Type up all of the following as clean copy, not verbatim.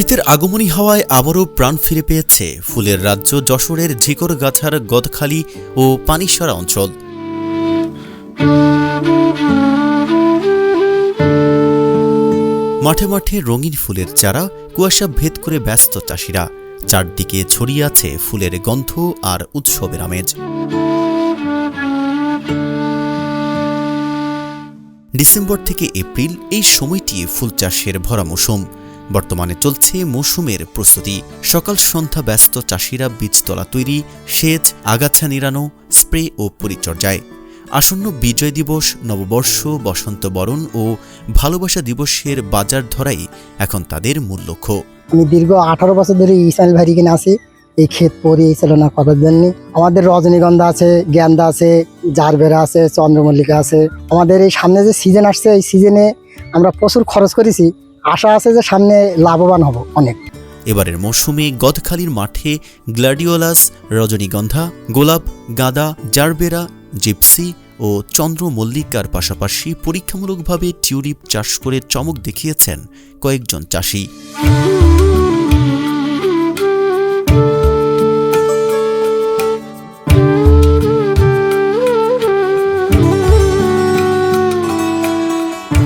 শীতের আগমনী হাওয়ায় আবারও প্রাণ ফিরে পেয়েছে ফুলের রাজ্য যশোরের ঝিকরগাছার গদখালি ও পানিসারা অঞ্চল। মাঠে মাঠে রঙিন ফুলের চারা, কুয়াশা ভেদ করে ব্যস্ত চাষিরা। চারদিকে ছড়িয়ে আছে ফুলের গন্ধ আর উৎসবের আমেজ। ডিসেম্বর থেকে এপ্রিল এই সময়টি ফুল চাষের ভরা মৌসুম। বর্তমানে চলছে মৌসুমের প্রস্তুতি। সকাল সন্ধ্যা ব্যস্ত চাষিরা বীজতলা তৈরি, সেচ, আগাছা নিড়ানো, স্প্রে ও পরিচর্যায়। আসন্ন বিজয় দিবস, নববর্ষ, বসন্ত বরণ ও ভালোবাসা দিবসের বাজার ধরাই এখন তাদের মূল লক্ষ্য। আমি দীর্ঘ 18 বছর ধরে ইসমাইল ভাই কিনে আছি। এই ক্ষেত পরিচালনা করার জন্য আমাদের রজনীগন্ধা আছে, গেন্দা আছে, জারবেরা আছে, চন্দ্রমল্লিকা আছে। আমাদের এই সামনে যে সিজন আসছে, এই সিজনে আমরা প্রচুর খরচ করেছি। আশা আছে যে সামনে লাভবান হব অনেক। এবারের মৌসুমে গদখালির মাঠে গ্ল্যাডিওলাস, রজনীগন্ধা, গোলাপ, গাঁদা, জারবেরা, জিপসি ও চন্দ্রমল্লিকার পাশাপাশি পরীক্ষামূলকভাবে টিউলিপ চাষ করে চমক দেখিয়েছেন কয়েকজন চাষি।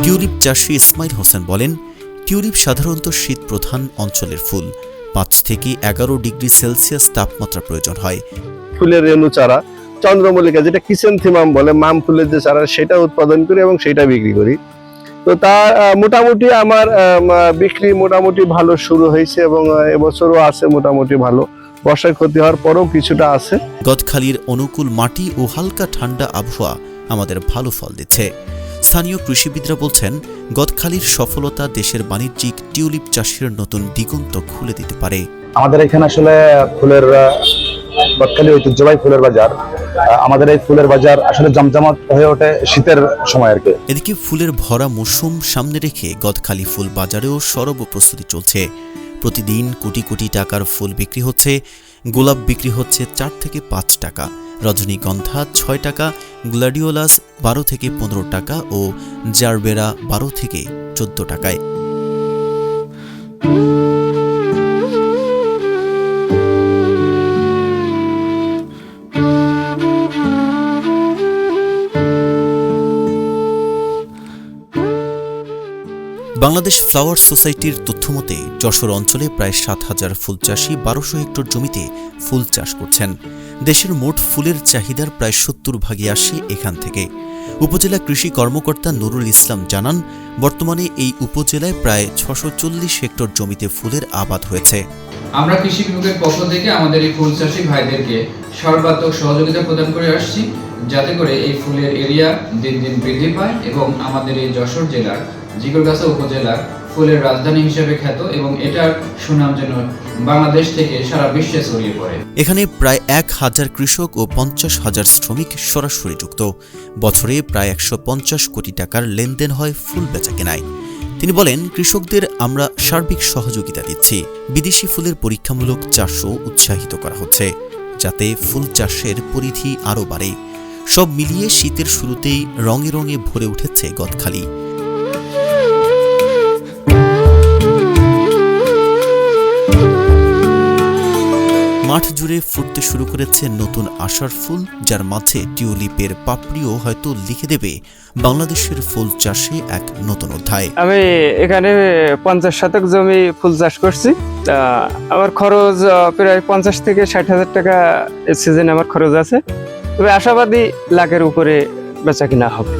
টিউলিপ চাষি ইসমাইল হোসেন বলেন, টিউলিপ সাধারণত শীত প্রধান অঞ্চলের ফুল। 5 থেকে 11 ডিগ্রি সেলসিয়াস তাপমাত্রা প্রয়োজন হয়। ফুলের রেণু চারা, চন্দ্রমল্লিকা যেটা কিসেনথিমাম বলে, মাম ফুলের যে চারা, সেটা উৎপাদন করি এবং সেটা বিক্রি করি। তো তা মোটামুটি আমার বিক্রি মোটামুটি ভালো শুরু হয়েছে এবং এবছরও আছে মোটামুটি ভালো। বর্ষায় ক্ষতি হওয়ার পরেও কিছুটা আছে। গদখালির অনুকূল মাটি ও হালকা ঠান্ডা আবহাওয়া আমাদের ভালো ফল দিচ্ছে। স্থানীয় কৃষিবিদরা বলছেন, গদখালির সফলতা দেশের বাণিজ্যিক টিউলিপ চাষের নতুন দিগন্ত খুলে দিতে পারে। আমাদের এখানে আসলে ফুলের গদখালি ঐতিহ্যবাহী ফুলের বাজার। আমাদের এই ফুলের বাজার আসলে জমজমাট হয়ে ওঠে শীতের সময় আর কি। এদিকে ফুলের ভরা মৌসুম সামনে রেখে গদখালি ফুল বাজারেও সরব প্রস্তুতি চলছে। প্রতিদিন কোটি কোটি টাকার ফুল বিক্রি হচ্ছে। গোলাপ বিক্রি হচ্ছে 4 থেকে 5 টাকা, রজনীগন্ধা 6 টাকা, গ্ল্যাডিওলাস 12 থেকে 15 টাকা ও জারবেরা 12 থেকে 14 টাকায়। বাংলাদেশ ফ্লাওয়ার সোসাইটির তথ্যমতে যশোর অঞ্চলে প্রায় 7,000 ফুল চাষি 1200 হেক্টর জমিতে ফুল চাষ করছেন। দেশের মোট ফুলের চাহিদার প্রায় 70 ভাগই আসে এখান থেকে। উপজেলা কৃষি কর্মকর্তা নুরুল ইসলাম জানান, বর্তমানে এই উপজেলায় প্রায় 640 হেক্টর জমিতে ফুলের আবাদ হয়েছে। আমরা কৃষি বিভাগের পক্ষ থেকে আমাদের এই ফুল চাষী ভাইদেরকে সর্বাত্মক সহযোগিতা প্রদান করে আসছি, যাতে করে এই ফুলের এরিয়া দিন দিন বৃদ্ধি পায় এবং আমাদের এই যশোর জেলার ঝিকরগাছা উপজেলা ফুলের রাজধানী হিসেবে খ্যাত এবং এটার সুনাম যেন বাংলাদেশ থেকে সারা বিশ্বে ছড়িয়ে পড়ে। এখানে প্রায় 1000 কৃষক ও 50,000 শ্রমিক সরাসরি যুক্ত। বছরে প্রায় 150 কোটি টাকার লেনদেন হয় ফুল বেচাকেনায়। তিনি বলেন, কৃষকদের আমরা সার্বিক সহযোগিতা দিচ্ছি। বিদেশি ফুলের পরীক্ষামূলক চাষও উৎসাহিত করা হচ্ছে, যাতে ফুল চাষের পরিধি আরও বাড়ে। সব মিলিয়ে শীতের শুরুতেই রঙে রঙে ভরে উঠেছে গদখালি। মাঠ জুড়ে ফুটতে শুরু করেছে নতুন আশার ফুল, যার মাঝে টিউলিপের পাপড়িও হয়তো লিখে দেবে বাংলাদেশের ফুল চাষে এক নতুন অধ্যায়। আমি এখানে 50 শতক জমি ফুল চাষ করছি। আমার খরচ প্রায় 50 থেকে 60,000 টাকা এই সিজনে আমার খরচ আছে। তবে আশাবাদী লাখের উপরে বেচা কিনা হবে।